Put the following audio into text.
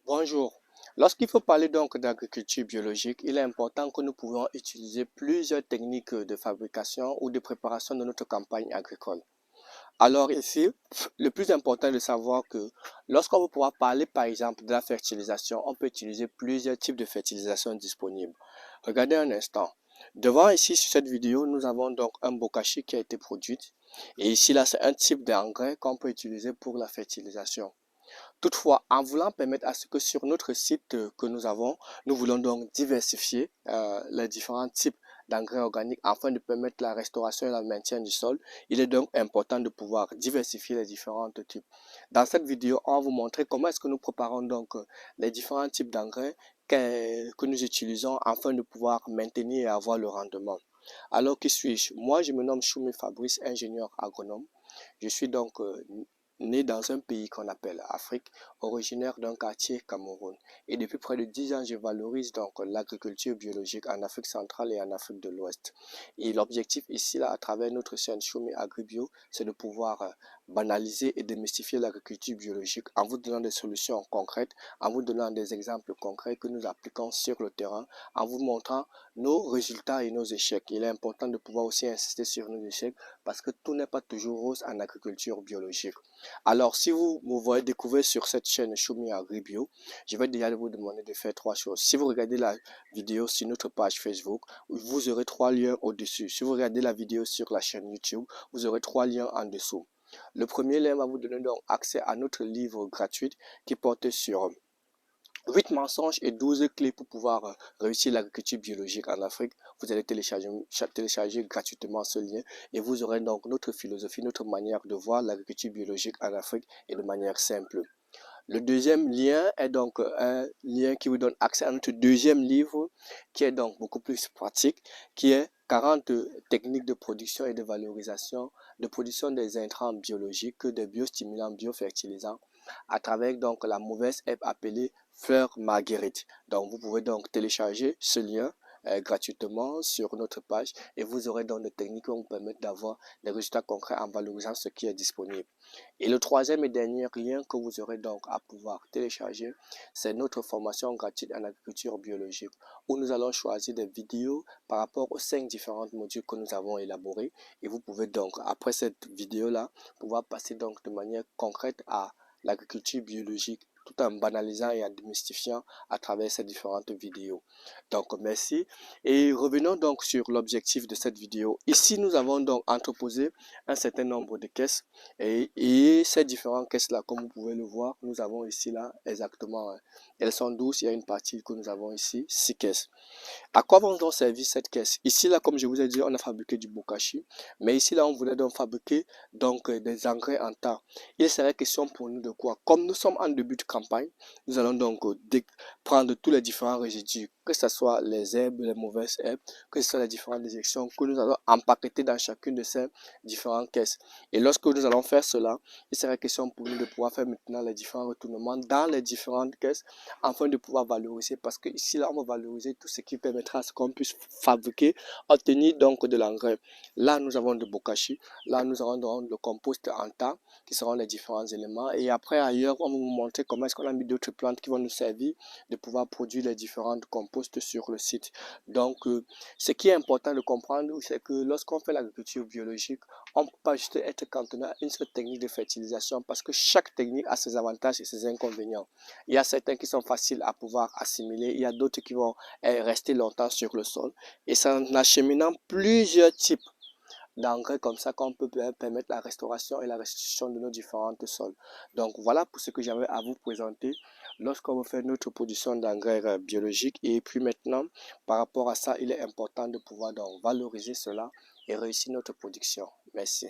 Bonjour. Lorsqu'il faut parler donc d'agriculture biologique, il est important que nous pouvons utiliser plusieurs techniques de fabrication ou de préparation de notre campagne agricole. Alors ici, le plus important est de savoir que lorsqu'on veut pouvoir parler par exemple de la fertilisation, on peut utiliser plusieurs types de fertilisation disponibles. Regardez un instant. Devant ici sur cette vidéo, nous avons donc un bokashi qui a été produit. Et ici là, c'est un type d'engrais qu'on peut utiliser pour la fertilisation. Toutefois, en voulant permettre à ce que sur notre site que nous avons, nous voulons donc diversifier les différents types d'engrais organiques afin de permettre la restauration et le maintien du sol. Il est donc important de pouvoir diversifier les différents types. Dans cette vidéo, on va vous montrer comment est-ce que nous préparons donc les différents types d'engrais que nous utilisons afin de pouvoir maintenir et avoir le rendement. Alors, qui suis-je? Moi, je me nomme Choumi Fabrice, ingénieur agronome. Je suis donc né dans un pays qu'on appelle Afrique, originaire d'un quartier Cameroun. Et depuis près de 10 ans, je valorise donc l'agriculture biologique en Afrique centrale et en Afrique de l'Ouest. Et l'objectif ici, là, à travers notre chaîne Choumi Agribio, c'est de pouvoir banaliser et démystifier l'agriculture biologique en vous donnant des solutions concrètes, en vous donnant des exemples concrets que nous appliquons sur le terrain, en vous montrant nos résultats et nos échecs. Il est important de pouvoir aussi insister sur nos échecs parce que tout n'est pas toujours rose en agriculture biologique. Alors, si vous me voyez découvrir sur cette chaîne Choumi Agribio, je vais déjà vous demander de faire trois choses. Si vous regardez la vidéo sur notre page Facebook, vous aurez trois liens au-dessus. Si vous regardez la vidéo sur la chaîne YouTube, vous aurez trois liens en dessous. Le premier lien va vous donner donc accès à notre livre gratuit qui porte sur 8 mensonges et 12 clés pour pouvoir réussir l'agriculture biologique en Afrique. Vous allez télécharger gratuitement ce lien et vous aurez donc notre philosophie, notre manière de voir l'agriculture biologique en Afrique et de manière simple. Le deuxième lien est donc un lien qui vous donne accès à notre deuxième livre qui est donc beaucoup plus pratique, qui est 40 techniques de production et de valorisation, de production des intrants biologiques, des biostimulants, biofertilisants, à travers donc la mauvaise herbe appelée fleur marguerite. Donc vous pouvez donc télécharger ce lien gratuitement sur notre page et vous aurez donc des techniques qui vont vous permettre d'avoir des résultats concrets en valorisant ce qui est disponible. Et le troisième et dernier lien que vous aurez donc à pouvoir télécharger, c'est notre formation gratuite en agriculture biologique où nous allons choisir des vidéos par rapport aux 5 différentes modules que nous avons élaborés. Et vous pouvez donc, après cette vidéo-là, pouvoir passer donc de manière concrète à l'agriculture biologique tout en banalisant et en démystifiant à travers ces différentes vidéos. Donc, merci. Et revenons donc sur l'objectif de cette vidéo. Ici, nous avons donc entreposé un certain nombre de caisses et ces différentes caisses-là, comme vous pouvez le voir, nous avons ici là exactement, elles sont 12, il y a une partie que nous avons ici, 6 caisses. À quoi vont donc servir cette caisse? Ici là, comme je vous ai dit, on a fabriqué du bokashi, mais ici là, on voulait donc fabriquer donc des engrais en tas. Il serait question pour nous de quoi? Comme nous sommes en début de campagne, nous allons donc prendre tous les différents résidus, que ce soit les herbes, les mauvaises herbes, que ce soit les différentes déjections que nous allons empaqueter dans chacune de ces différentes caisses. Et lorsque nous allons faire cela, il serait question pour nous de pouvoir faire maintenant les différents retournements dans les différentes caisses afin de pouvoir valoriser, parce que ici là, on va valoriser tout ce qui permettra à ce qu'on puisse fabriquer, obtenir donc de l'engrais. Là, nous avons de bokashi, là, nous avons donc le compost en tas, qui seront les différents éléments. Et après, ailleurs, on va vous montrer comment est-ce qu'on a mis d'autres plantes qui vont nous servir de pouvoir produire les différentes composts sur le site. Donc, ce qui est important de comprendre, c'est que lorsqu'on fait l'agriculture biologique, on ne peut pas juste être cantonné à une seule technique de fertilisation parce que chaque technique a ses avantages et ses inconvénients. Il y a certains qui sont faciles à pouvoir assimiler, il y a d'autres qui vont rester longtemps sur le sol. Et c'est en acheminant plusieurs types d'engrais comme ça qu'on peut permettre la restauration et la restitution de nos différents sols. Donc voilà pour ce que j'avais à vous présenter lorsqu'on veut faire notre production d'engrais biologiques. Et puis maintenant, par rapport à ça, il est important de pouvoir donc valoriser cela et réussir notre production. Merci.